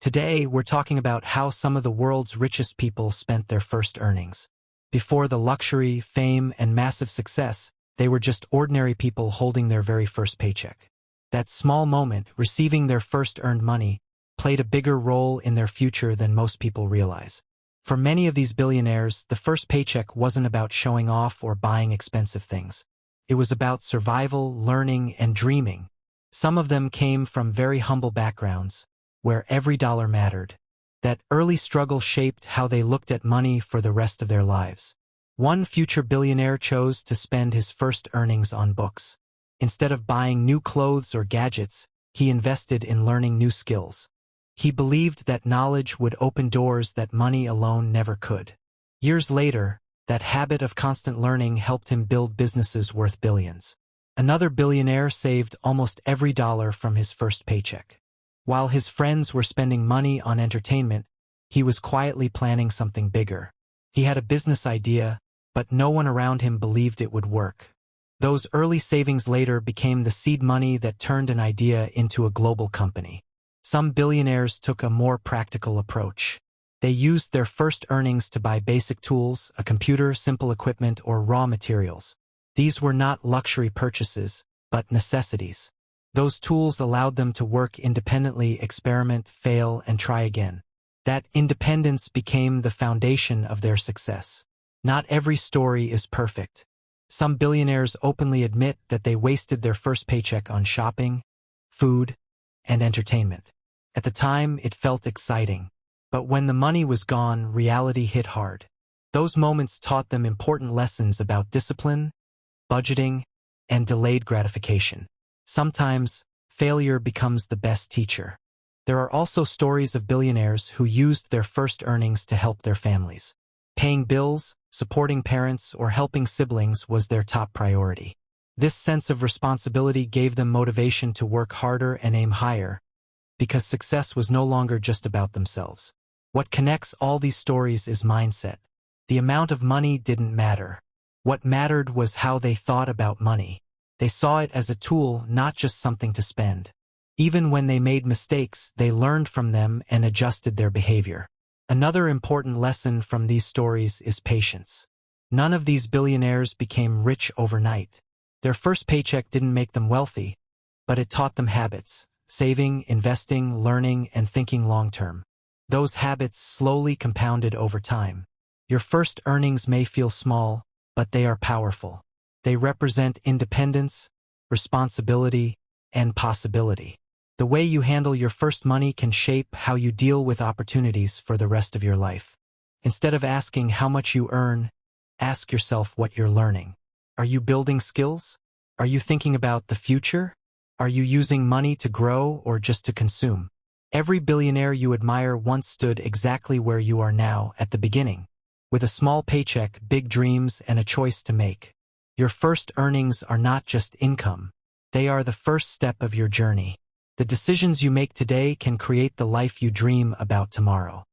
Today, we're talking about how some of the world's richest people spent their first earnings. Before the luxury, fame, and massive success, they were just ordinary people holding their very first paycheck. That small moment, receiving their first earned money, played a bigger role in their future than most people realize. For many of these billionaires, the first paycheck wasn't about showing off or buying expensive things. It was about survival, learning, and dreaming. Some of them came from very humble backgrounds, where every dollar mattered. That early struggle shaped how they looked at money for the rest of their lives. One future billionaire chose to spend his first earnings on books. Instead of buying new clothes or gadgets, he invested in learning new skills. He believed that knowledge would open doors that money alone never could. Years later, that habit of constant learning helped him build businesses worth billions. Another billionaire saved almost every dollar from his first paycheck. While his friends were spending money on entertainment, he was quietly planning something bigger. He had a business idea, but no one around him believed it would work. Those early savings later became the seed money that turned an idea into a global company. Some billionaires took a more practical approach. They used their first earnings to buy basic tools, a computer, simple equipment, or raw materials. These were not luxury purchases, but necessities. Those tools allowed them to work independently, experiment, fail, and try again. That independence became the foundation of their success. Not every story is perfect. Some billionaires openly admit that they wasted their first paycheck on shopping, food, and entertainment. At the time, it felt exciting. But when the money was gone, reality hit hard. Those moments taught them important lessons about discipline, budgeting, and delayed gratification. Sometimes, failure becomes the best teacher. There are also stories of billionaires who used their first earnings to help their families. Paying bills, supporting parents, or helping siblings was their top priority. This sense of responsibility gave them motivation to work harder and aim higher, because success was no longer just about themselves. What connects all these stories is mindset. The amount of money didn't matter. What mattered was how they thought about money. They saw it as a tool, not just something to spend. Even when they made mistakes, they learned from them and adjusted their behavior. Another important lesson from these stories is patience. None of these billionaires became rich overnight. Their first paycheck didn't make them wealthy, but it taught them habits: saving, investing, learning, and thinking long-term. Those habits slowly compounded over time. Your first earnings may feel small, but they are powerful. They represent independence, responsibility, and possibility. The way you handle your first money can shape how you deal with opportunities for the rest of your life. Instead of asking how much you earn, ask yourself what you're learning. Are you building skills? Are you thinking about the future? Are you using money to grow or just to consume? Every billionaire you admire once stood exactly where you are now at the beginning, with a small paycheck, big dreams, and a choice to make. Your first earnings are not just income. They are the first step of your journey. The decisions you make today can create the life you dream about tomorrow.